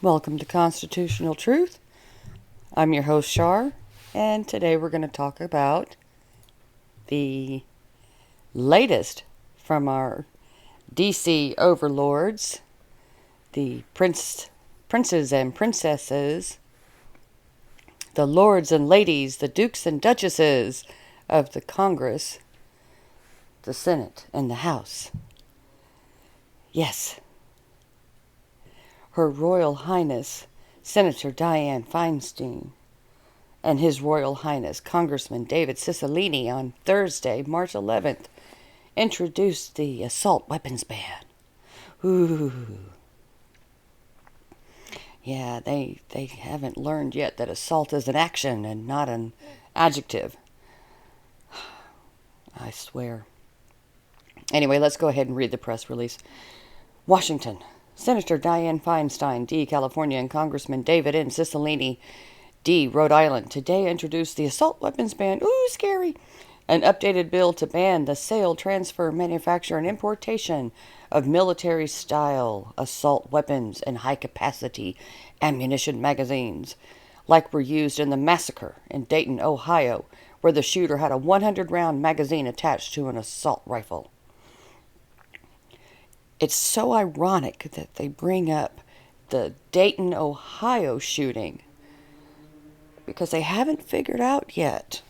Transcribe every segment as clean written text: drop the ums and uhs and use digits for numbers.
Welcome to Constitutional Truth. I'm your host, Shar, and today we're going to talk about the latest from our DC overlords, the princes and princesses, the lords and ladies, the dukes and duchesses of the Congress, the Senate, and the House. Yes. Her Royal Highness, Senator Dianne Feinstein, and His Royal Highness, Congressman David Cicilline, on Thursday, March 11th, introduced the assault weapons ban. Ooh. Yeah, they haven't learned yet that assault is an action and not an adjective. I swear. Anyway, let's go ahead and read the press release. Washington. Senator Dianne Feinstein, D., California, and Congressman David N. Cicilline, D., Rhode Island, today introduced the assault weapons ban. Ooh, scary! An updated bill to ban the sale, transfer, manufacture, and importation of military-style assault weapons and high-capacity ammunition magazines, like were used in the massacre in Dayton, Ohio, where the shooter had a 100-round magazine attached to an assault rifle. It's so ironic that they bring up the Dayton, Ohio shooting because they haven't figured out yet.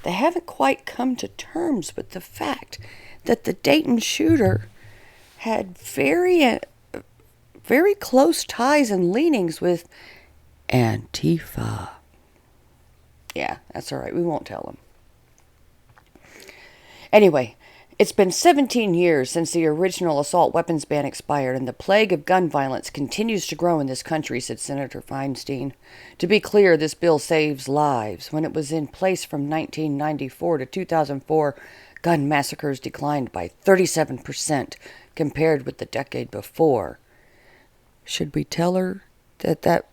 They haven't quite come to terms with the fact that the Dayton shooter had very close ties and leanings with Antifa. Yeah, that's all right. We won't tell them. Anyway, it's been 17 years since the original assault weapons ban expired, and the plague of gun violence continues to grow in this country, said Senator Feinstein. To be clear, this bill saves lives. When it was in place from 1994 to 2004, gun massacres declined by 37% compared with the decade before. Should we tell her that that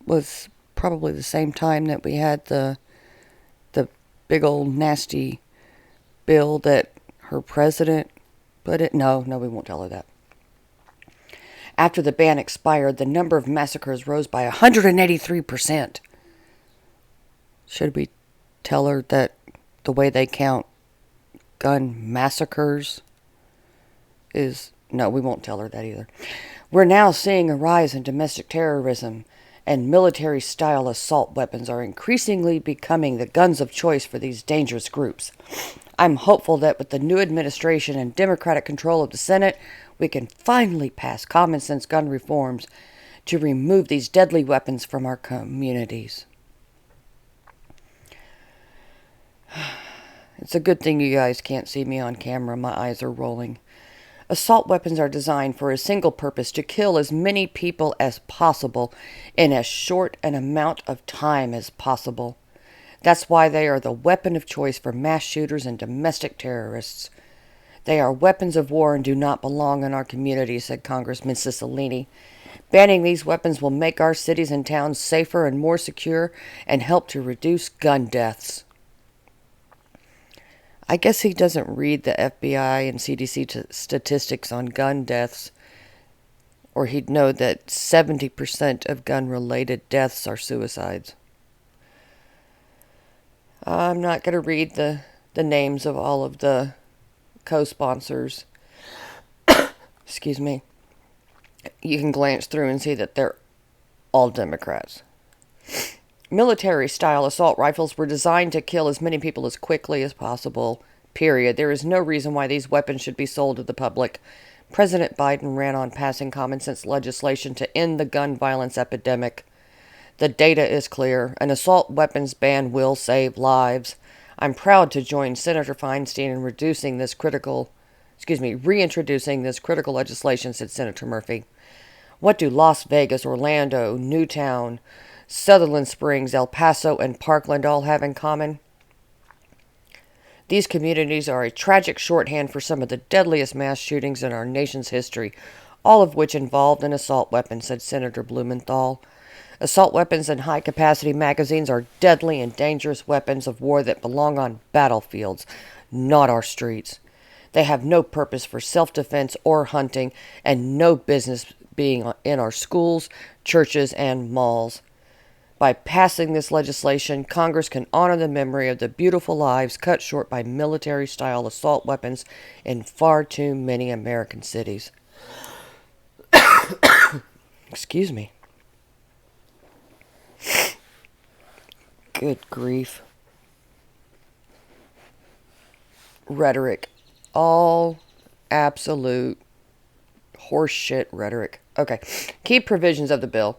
was probably the same time that we had the big old nasty bill that her president put it? No, we won't tell her that. After the ban expired, the number of massacres rose by 183%. Should we tell her that the way they count gun massacres is... No, we won't tell her that either. We're now seeing a rise in domestic terrorism, and military-style assault weapons are increasingly becoming the guns of choice for these dangerous groups. I'm hopeful that with the new administration and Democratic control of the Senate, we can finally pass common-sense gun reforms to remove these deadly weapons from our communities. It's a good thing you guys can't see me on camera. My eyes are rolling. Assault weapons are designed for a single purpose: to kill as many people as possible in as short an amount of time as possible. That's why they are the weapon of choice for mass shooters and domestic terrorists. They are weapons of war and do not belong in our communities, said Congressman Cicilline. Banning these weapons will make our cities and towns safer and more secure and help to reduce gun deaths. I guess he doesn't read the FBI and CDC statistics on gun deaths, or he'd know that 70% of gun-related deaths are suicides. I'm not going to read the names of all of the co-sponsors. Excuse me. You can glance through and see that they're all Democrats. Military-style assault rifles were designed to kill as many people as quickly as possible, period. There is no reason why these weapons should be sold to the public. President Biden ran on passing common-sense legislation to end the gun violence epidemic. The data is clear. An assault weapons ban will save lives. I'm proud to join Senator Feinstein in reintroducing this critical legislation, said Senator Murphy. What do Las Vegas, Orlando, Newtown, Sutherland Springs, El Paso, and Parkland all have in common? These communities are a tragic shorthand for some of the deadliest mass shootings in our nation's history, all of which involved an assault weapon, said Senator Blumenthal. Assault weapons and high-capacity magazines are deadly and dangerous weapons of war that belong on battlefields, not our streets. They have no purpose for self-defense or hunting, and no business being in our schools, churches, and malls. By passing this legislation, Congress can honor the memory of the beautiful lives cut short by military-style assault weapons in far too many American cities. Excuse me. Good grief. Rhetoric. All absolute horseshit rhetoric. Okay. Key provisions of the bill.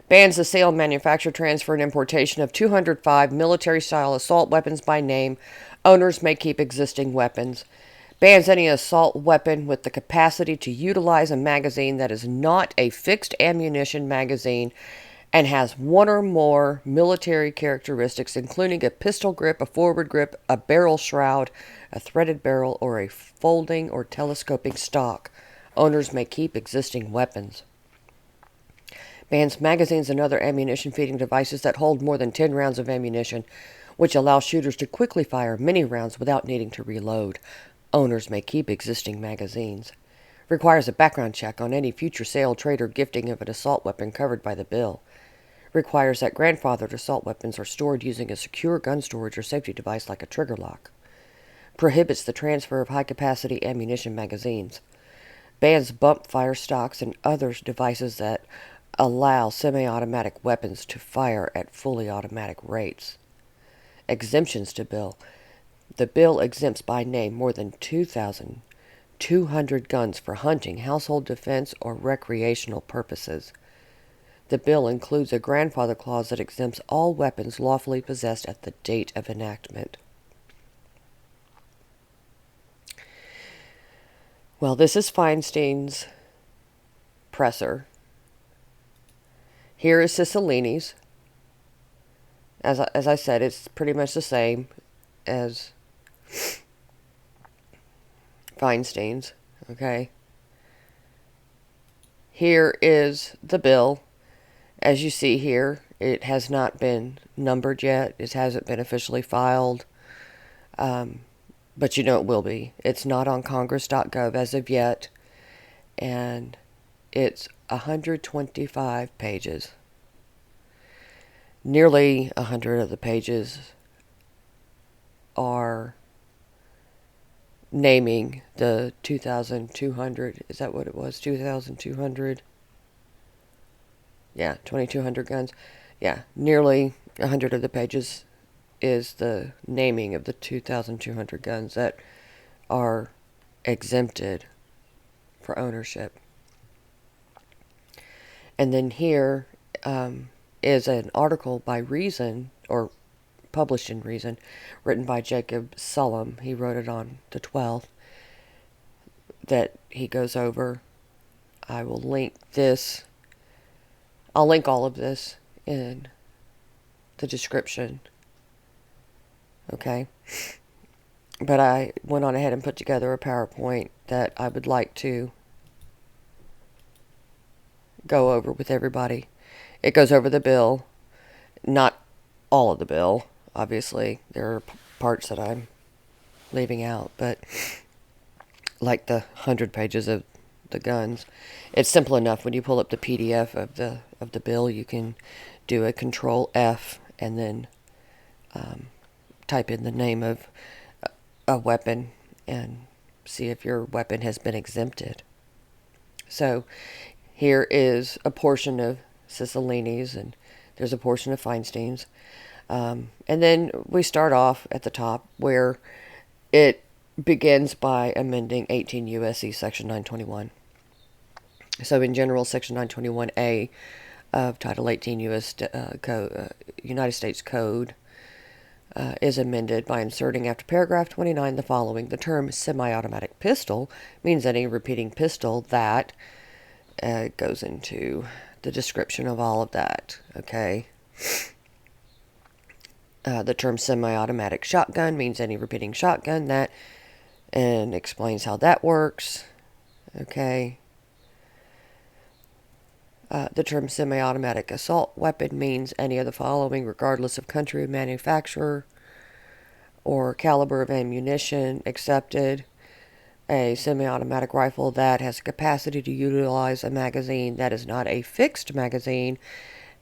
Bans the sale, manufacture, transfer, and importation of 205 military-style assault weapons by name. Owners may keep existing weapons. Bans any assault weapon with the capacity to utilize a magazine that is not a fixed ammunition magazine and has one or more military characteristics, including a pistol grip, a forward grip, a barrel shroud, a threaded barrel, or a folding or telescoping stock. Owners may keep existing weapons. Bans magazines and other ammunition feeding devices that hold more than 10 rounds of ammunition, which allow shooters to quickly fire many rounds without needing to reload. Owners may keep existing magazines. Requires a background check on any future sale, trade, or gifting of an assault weapon covered by the bill. Requires that grandfathered assault weapons are stored using a secure gun storage or safety device like a trigger lock. Prohibits the transfer of high-capacity ammunition magazines. Bans bump fire stocks and other devices that allow semi-automatic weapons to fire at fully automatic rates. Exemptions to bill. The bill exempts by name more than 2,200 guns for hunting, household defense, or recreational purposes. The bill includes a grandfather clause that exempts all weapons lawfully possessed at the date of enactment. Well, this is Feinstein's presser. Here is Cicilline's. As I said, it's pretty much the same as Feinstein's. Okay. Here is the bill. As you see here, it has not been numbered yet. It hasn't been officially filed. But you know it will be. It's not on congress.gov as of yet. And it's 125 pages. Nearly 100 of the pages are naming the 2,200. Is that what it was? 2,200? Yeah, 2,200 guns. Yeah, nearly 100 of the pages is the naming of the 2,200 guns that are exempted for ownership. And then here is an article by Reason, or published in Reason, written by Jacob Sullum. He wrote it on the 12th, that he goes over. I will link this. I'll link all of this in the description. Okay? But I went on ahead and put together a PowerPoint that I would like to go over with everybody. It goes over the bill. Not all of the bill, obviously. There are parts that I'm leaving out, but like the 100 pages of the guns. It's simple enough. When you pull up the PDF of the bill, you can do a Control F and then type in the name of a weapon and see if your weapon has been exempted. So here is a portion of Cicilline's, and there's a portion of Feinstein's. And then we start off at the top where it begins by amending 18 U.S.C. Section 921. So in general, Section 921A of Title 18 United States Code is amended by inserting after paragraph 29 the following. The term semi-automatic pistol means any repeating pistol that goes into the description of all of that. Okay. The term semi-automatic shotgun means any repeating shotgun that, and explains how that works. Okay. The term semi-automatic assault weapon means any of the following, regardless of country of manufacturer or caliber of ammunition accepted. a semi-automatic rifle that has the capacity to utilize a magazine that is not a fixed magazine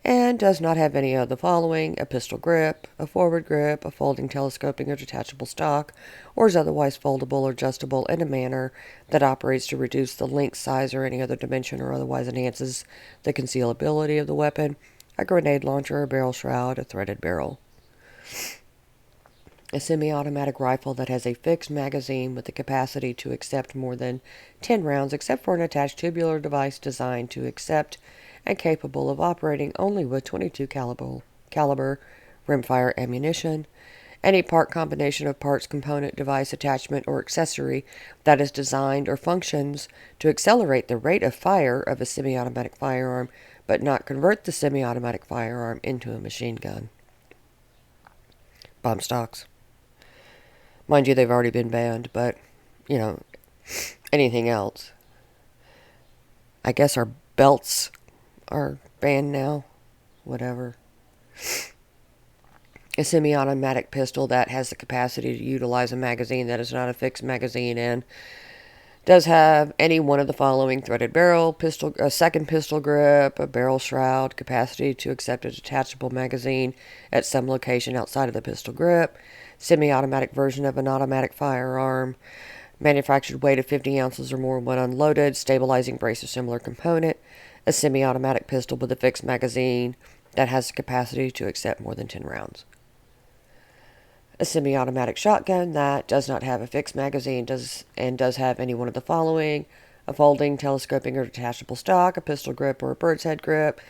and does not have any of the following: a pistol grip, a forward grip, a folding, telescoping, or detachable stock, or is otherwise foldable or adjustable in a manner that operates to reduce the length, size, or any other dimension, or otherwise enhances the concealability of the weapon, a grenade launcher, a barrel shroud, a threaded barrel. A semi-automatic rifle that has a fixed magazine with the capacity to accept more than 10 rounds, except for an attached tubular device designed to accept and capable of operating only with .22 caliber rimfire ammunition. Any part, combination of parts, component, device, attachment, or accessory that is designed or functions to accelerate the rate of fire of a semi-automatic firearm, but not convert the semi-automatic firearm into a machine gun. Bomb stocks. Mind you, they've already been banned, but, anything else. I guess our belts are banned now. Whatever. A semi-automatic pistol that has the capacity to utilize a magazine that is not a fixed magazine and does have any one of the following: threaded barrel, a second pistol grip, a barrel shroud, capacity to accept a detachable magazine at some location outside of the pistol grip, semi-automatic version of an automatic firearm, manufactured weight of 50 ounces or more when unloaded, stabilizing brace or similar component, a semi-automatic pistol with a fixed magazine that has the capacity to accept more than 10 rounds. A semi-automatic shotgun that does not have a fixed magazine does have any one of the following: a folding, telescoping, or detachable stock, a pistol grip or a bird's head grip,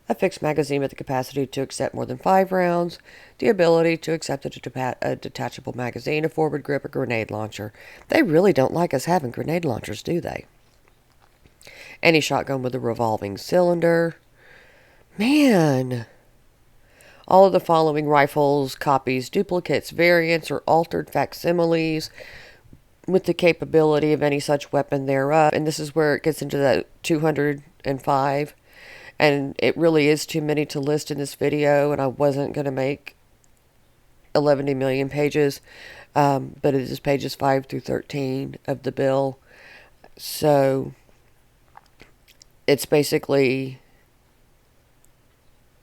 a fixed magazine with the capacity to accept more than 5 rounds, the ability to accept a detachable magazine, a forward grip, a grenade launcher. They really don't like us having grenade launchers, do they? Any shotgun with a revolving cylinder. Man! All of the following rifles, copies, duplicates, variants, or altered facsimiles with the capability of any such weapon thereof. And this is where it gets into that 205. And it really is too many to list in this video, and I wasn't going to make 11 million pages, but it is pages 5 through 13 of the bill. So it's basically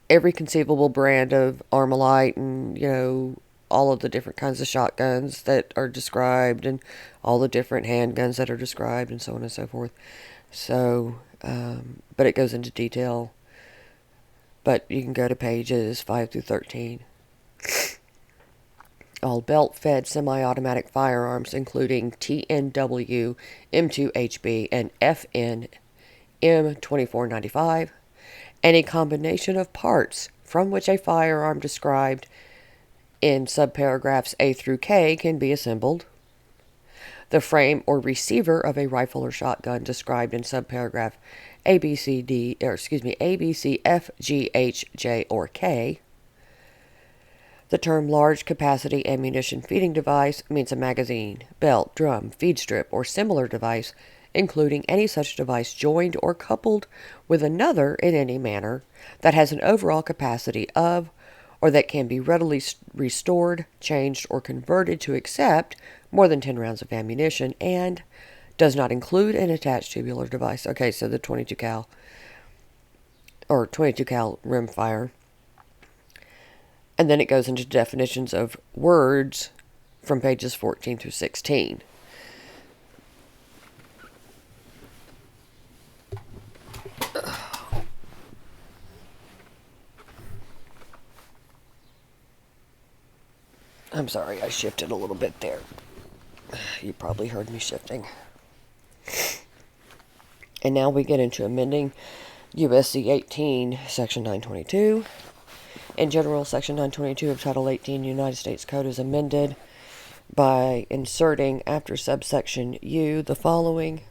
every conceivable brand of Armalite and, all of the different kinds of shotguns that are described and all the different handguns that are described and so on and so forth. So, but it goes into detail. But you can go to pages 5 through 13. All belt-fed semi-automatic firearms, including TNW, M2HB, and FN M2495. Any combination of parts from which a firearm described in subparagraphs A through K can be assembled. The frame or receiver of a rifle or shotgun described in subparagraph A, B, C, F, G, H, J, or K. The term large capacity ammunition feeding device means a magazine, belt, drum, feed strip, or similar device, including any such device joined or coupled with another in any manner that has an overall capacity of, or that can be readily restored, changed, or converted to accept more than 10 rounds of ammunition, and does not include an attached tubular device. Okay, so the 22 cal rimfire. And then it goes into definitions of words from pages 14 through 16. I'm sorry, I shifted a little bit there. You probably heard me shifting. And now we get into amending USC 18, Section 922. In general, Section 922 of Title 18 United States Code is amended by inserting after subsection U the following: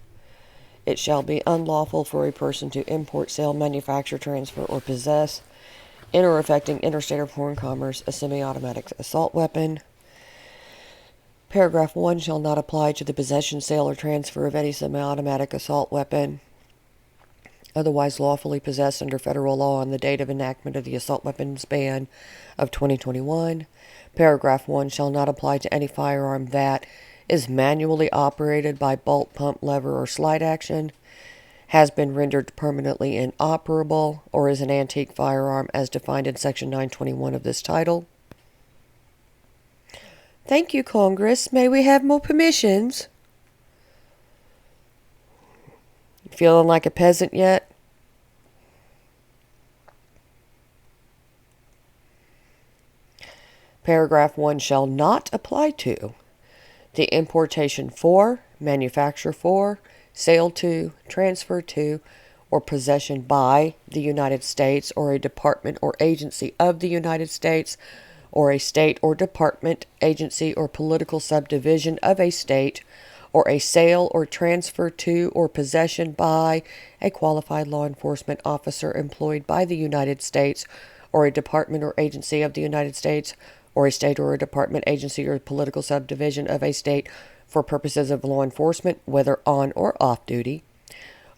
it shall be unlawful for a person to import, sell, manufacture, transfer, or possess, in or affecting interstate or foreign commerce, a semi-automatic assault weapon. Paragraph 1 shall not apply to the possession, sale, or transfer of any semi-automatic assault weapon otherwise lawfully possessed under federal law on the date of enactment of the assault weapons ban of 2021. Paragraph 1 shall not apply to any firearm that, is manually operated by bolt, pump, lever, or slide action, has been rendered permanently inoperable, or is an antique firearm as defined in Section 921 of this title. Thank you, Congress. May we have more permissions? Feeling like a peasant yet? Paragraph 1 shall not apply to the importation for, manufacture for, sale to, transfer to, or possession by the United States or a department or agency of the United States or a state or department, agency, or political subdivision of a state, or a sale or transfer to or possession by a qualified law enforcement officer employed by the United States or a department or agency of the United States or a state or a department, agency, or political subdivision of a state for purposes of law enforcement, whether on or off duty,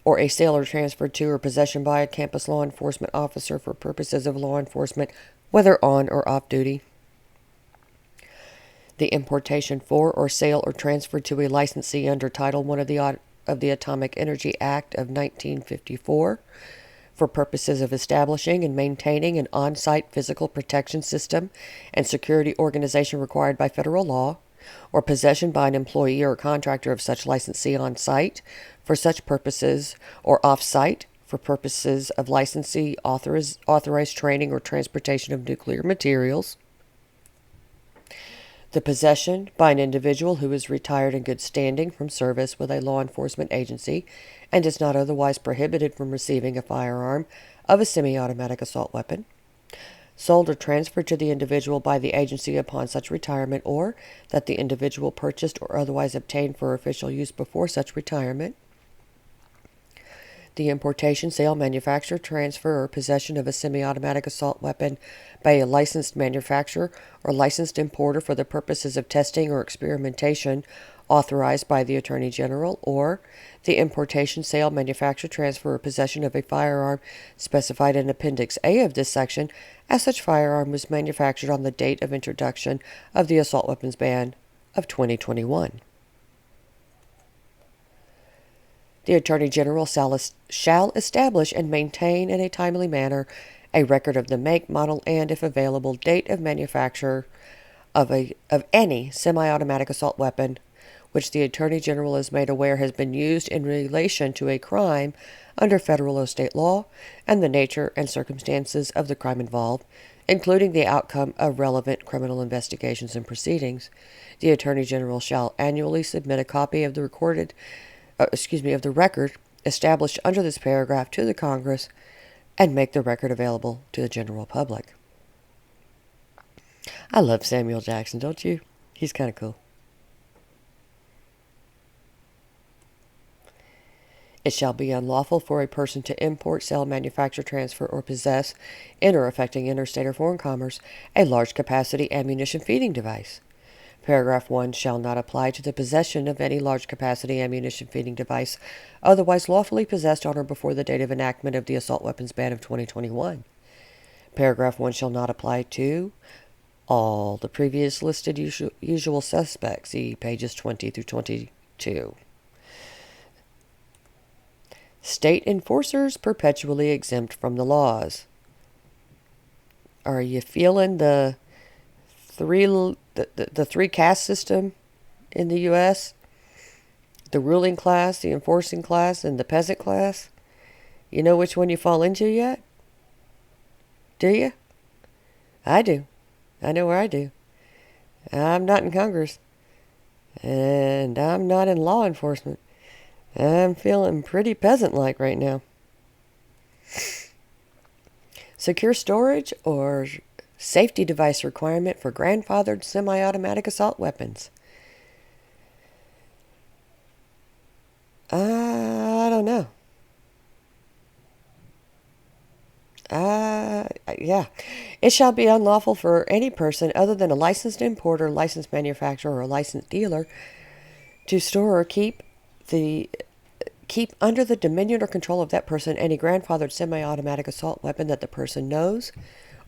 or a sale or transfer to or possession by a campus law enforcement officer for purposes of law enforcement, whether on or off duty. The importation for or sale or transfer to a licensee under Title I of the Atomic Energy Act of 1954 for purposes of establishing and maintaining an on-site physical protection system and security organization required by federal law, or possession by an employee or contractor of such licensee on site for such purposes, or off-site for purposes of licensee authorized training or transportation of nuclear materials. The possession by an individual who is retired in good standing from service with a law enforcement agency and is not otherwise prohibited from receiving a firearm of a semi-automatic assault weapon, sold or transferred to the individual by the agency upon such retirement, or that the individual purchased or otherwise obtained for official use before such retirement. The importation, sale, manufacture, transfer, or possession of a semi-automatic assault weapon by a licensed manufacturer or licensed importer for the purposes of testing or experimentation authorized by the Attorney General, or the importation, sale, manufacture, transfer, or possession of a firearm specified in Appendix A of this section, as such firearm was manufactured on the date of introduction of the assault weapons ban of 2021. The Attorney General shall establish and maintain in a timely manner a record of the make, model, and, if available, date of manufacture of any semi-automatic assault weapon which the Attorney General is made aware has been used in relation to a crime under federal or state law, and the nature and circumstances of the crime involved, including the outcome of relevant criminal investigations and proceedings. The Attorney General shall annually submit a copy of the record established under this paragraph to the Congress and make the record available to the general public. I love Samuel Jackson, don't you? He's kind of cool. It shall be unlawful for a person to import, sell, manufacture, transfer, or possess, in or affecting interstate or foreign commerce, a large capacity ammunition feeding device. Paragraph 1 shall not apply to the possession of any large capacity ammunition feeding device otherwise lawfully possessed on or before the date of enactment of the assault weapons ban of 2021. Paragraph 1 shall not apply to all the previous listed usual suspects, see pages 20 through 22. State enforcers perpetually exempt from the laws. Are you feeling the three caste system in the U.S.? The ruling class, the enforcing class, and the peasant class? You know which one you fall into yet? Do you? I do. I know where I do. I'm not in Congress. And I'm not in law enforcement. I'm feeling pretty peasant-like right now. Secure storage or safety device requirement for grandfathered semi-automatic assault weapons. I don't know. Yeah. It shall be unlawful for any person other than a licensed importer, licensed manufacturer, or licensed dealer to store or keep under the dominion or control of that person any grandfathered semi-automatic assault weapon that the person knows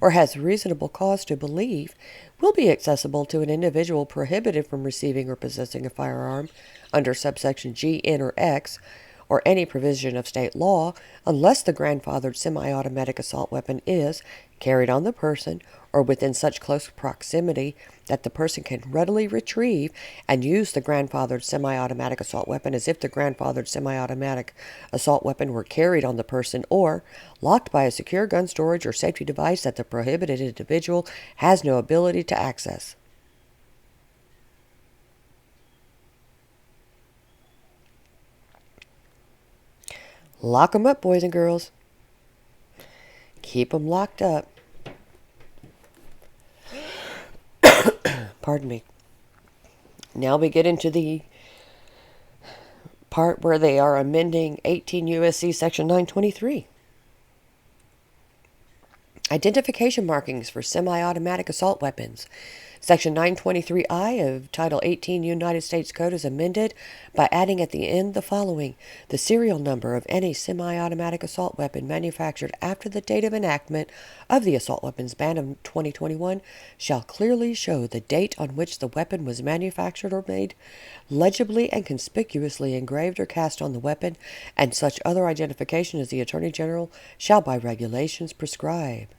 or has reasonable cause to believe will be accessible to an individual prohibited from receiving or possessing a firearm under subsection G, N, or X, or any provision of state law, unless the grandfathered semi-automatic assault weapon is carried on the person or within such close proximity that the person can readily retrieve and use the grandfathered semi-automatic assault weapon as if the grandfathered semi-automatic assault weapon were carried on the person or locked by a secure gun storage or safety device that the prohibited individual has no ability to access. Lock 'em up, boys and girls. Keep 'em locked up. Pardon me. Now we get into the part where they are amending 18 U.S.C. Section 923. Identification markings for semi-automatic assault weapons. Section 923I of Title 18 United States Code is amended by adding at the end the following. The serial number of any semi-automatic assault weapon manufactured after the date of enactment of the assault weapons ban of 2021 shall clearly show the date on which the weapon was manufactured or made, legibly and conspicuously engraved or cast on the weapon, and such other identification as the Attorney General shall by regulations prescribe.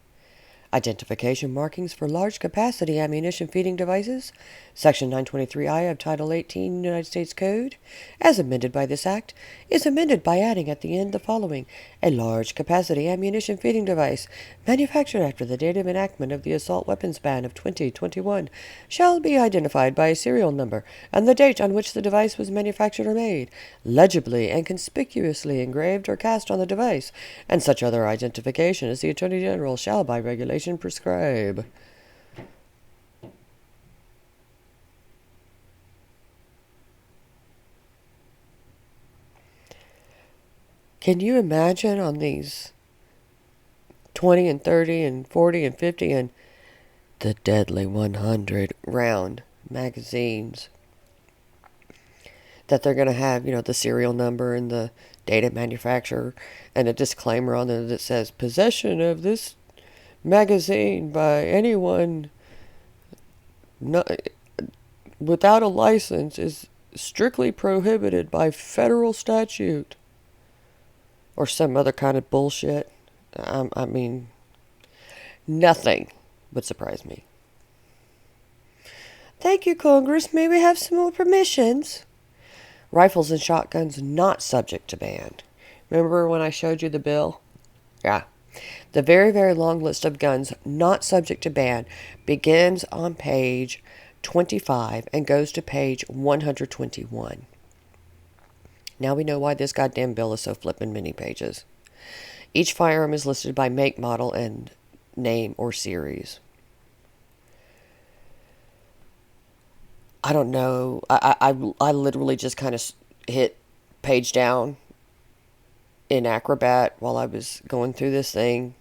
Identification markings for large-capacity ammunition feeding devices. Section 923I of Title 18 United States Code, as amended by this Act, is amended by adding at the end the following. A large-capacity ammunition feeding device manufactured after the date of enactment of the assault weapons ban of 2021 shall be identified by a serial number and the date on which the device was manufactured or made, legibly and conspicuously engraved or cast on the device, and such other identification as the Attorney General shall by regulation prescribe. Can you imagine on these 20 and 30 and 40 and 50 and the deadly 100 round magazines that they're going to have, the serial number and the date of manufacturer and a disclaimer on it that says possession of this magazine by anyone without a license is strictly prohibited by federal statute, or some other kind of bullshit. I mean, nothing would surprise me. Thank you, Congress. May we have some more permissions? Rifles and shotguns not subject to ban. Remember when I showed you the bill? Yeah. The very, very long list of guns not subject to ban begins on page 25 and goes to page 121. Now we know why this goddamn bill is so flippin' many pages. Each firearm is listed by make, model, and name or series. I don't know. I literally just kind of hit page down in Acrobat while I was going through this thing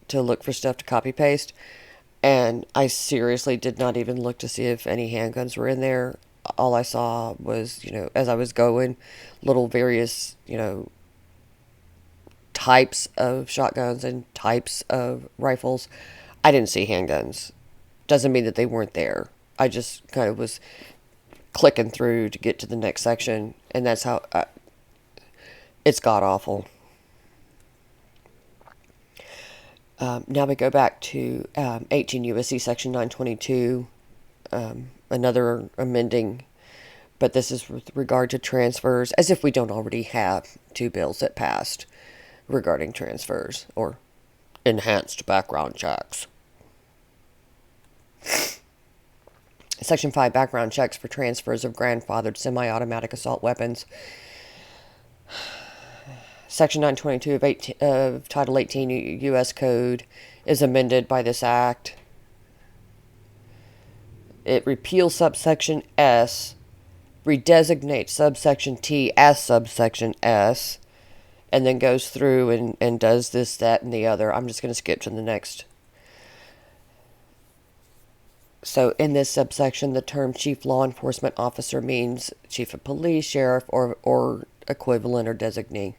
to look for stuff to copy paste, and I seriously did not even look to see if any handguns were in there. All I saw was, as I was going, little various, types of shotguns and types of rifles. I didn't see handguns. Doesn't mean that they weren't there. I just kind of was clicking through to get to the next section, and that's how it's god-awful. Now we go back to 18 U.S.C. Section 922, another amending, but this is with regard to transfers, as if we don't already have two bills that passed regarding transfers or enhanced background checks. Section 5, background checks for transfers of grandfathered semi-automatic assault weapons. Section 922 of Title 18 U.S. Code is amended by this Act. It repeals subsection S, redesignates subsection T as subsection S, and then goes through and does this, that, and the other. I'm just going to skip to the next. So in this subsection, the term chief law enforcement officer means chief of police, sheriff, or equivalent or designee.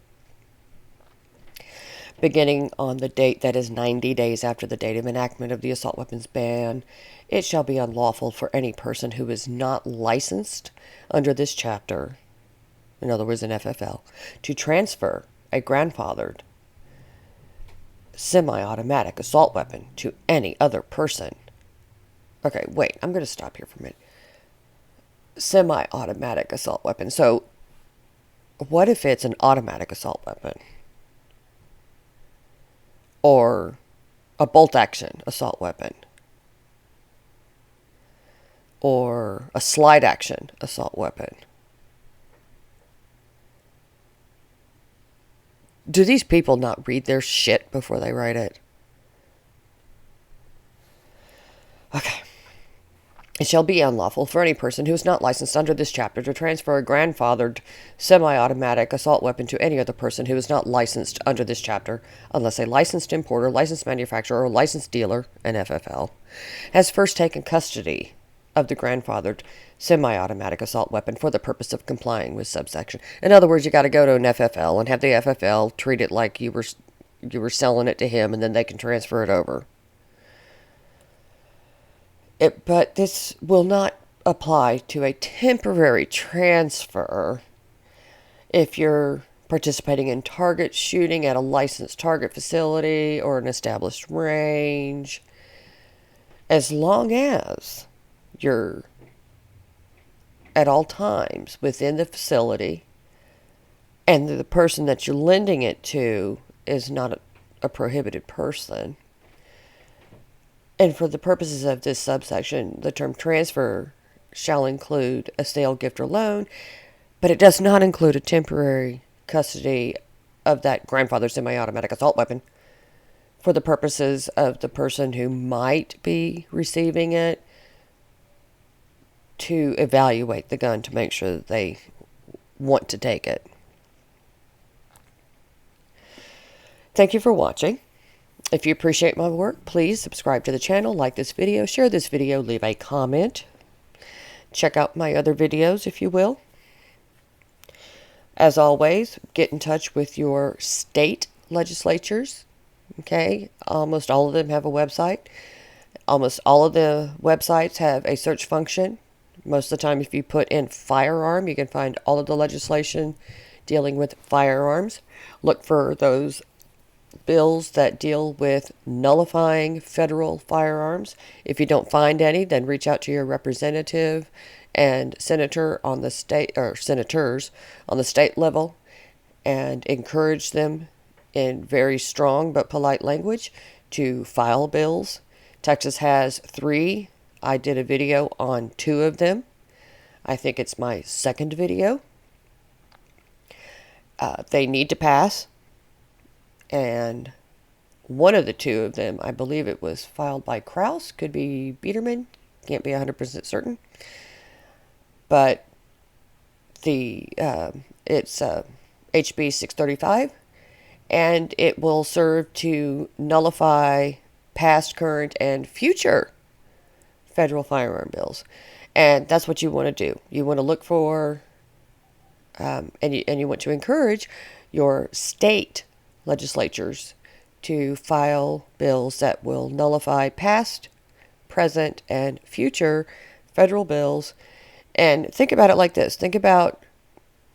beginning on the date that is 90 days after the date of enactment of the assault weapons ban. It shall be unlawful for any person who is not licensed under this chapter, in other words, an FFL, to transfer a grandfathered semi-automatic assault weapon to any other person. Okay, wait, I'm going to stop here for a minute. Semi-automatic assault weapon. So, what if it's an automatic assault weapon? Or a bolt-action assault weapon? Or a slide-action assault weapon? Do these people not read their shit before they write it? Okay. It shall be unlawful for any person who is not licensed under this chapter to transfer a grandfathered semi-automatic assault weapon to any other person who is not licensed under this chapter, unless a licensed importer, licensed manufacturer, or licensed dealer, an FFL, has first taken custody of the grandfathered semi-automatic assault weapon for the purpose of complying with subsection. In other words, you got to go to an FFL and have the FFL treat it like you were selling it to him, and then they can transfer it over. But this will not apply to a temporary transfer if you're participating in target shooting at a licensed target facility or an established range, as long as you're at all times within the facility and the person that you're lending it to is not a prohibited person. And for the purposes of this subsection, the term transfer shall include a sale, gift, or loan, but it does not include a temporary custody of that grandfather semi-automatic assault weapon for the purposes of the person who might be receiving it to evaluate the gun to make sure that they want to take it. Thank you for watching. If you appreciate my work, please subscribe to the channel, like this video, share this video, leave a comment. Check out my other videos if you will. As always, get in touch with your state legislatures. Okay, almost all of them have a website. Almost all of the websites have a search function. Most of the time, if you put in firearm, you can find all of the legislation dealing with firearms. Look for those bills that deal with nullifying federal firearms. If you don't find any, then reach out to your representative and senator on the state, or senators on the state level, and encourage them in very strong but polite language to file bills. Texas has 3. I did a video on 2 of them. I think it's my second video. They need to pass. And one of the 2 of them, I believe it was filed by Kraus, could be Biederman, can't be 100% certain. But it's HB 635, and it will serve to nullify past, current, and future federal firearm bills. And that's what you want to do. You want to look for, and you want to encourage your state legislatures to file bills that will nullify past, present, and future federal bills. And think about it like this. Think about,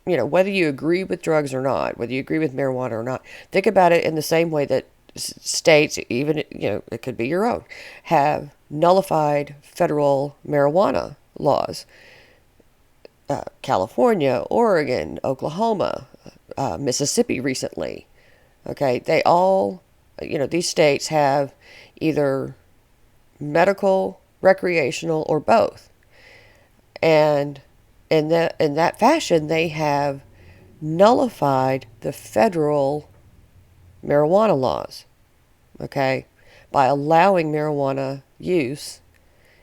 whether you agree with drugs or not, whether you agree with marijuana or not. Think about it in the same way that states, even, it could be your own, have nullified federal marijuana laws. California, Oregon, Oklahoma, Mississippi recently. Okay, they all, these states have either medical, recreational, or both. And in that fashion, they have nullified the federal marijuana laws, okay, by allowing marijuana use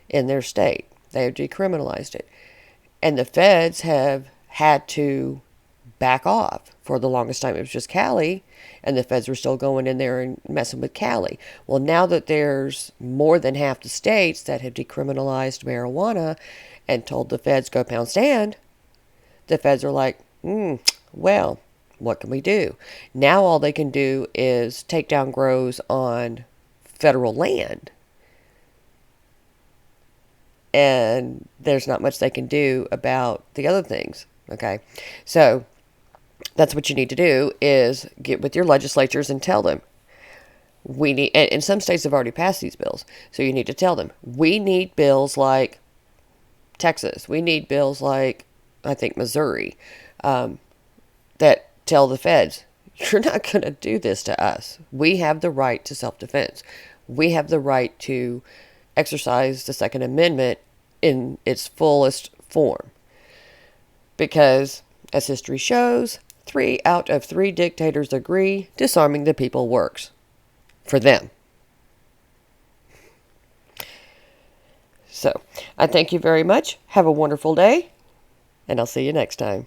in their state. They have decriminalized it. And the feds have had to back off. For the longest time, it was just Cali, and the feds were still going in there and messing with Cali. Well, now that there's more than half the states that have decriminalized marijuana and told the feds go pound stand, the feds are like, well, what can we do? Now all they can do is take down grows on federal land. And there's not much they can do about the other things. Okay. So that's what you need to do, is get with your legislatures and tell them, we need, and some states have already passed these bills. So you need to tell them, we need bills like Texas. We need bills like, I think, Missouri, that tell the feds, you're not going to do this to us. We have the right to self-defense. We have the right to exercise the Second Amendment in its fullest form. Because, as history shows, 3 out of 3 dictators agree disarming the people works for them. So, I thank you very much. Have a wonderful day, and I'll see you next time.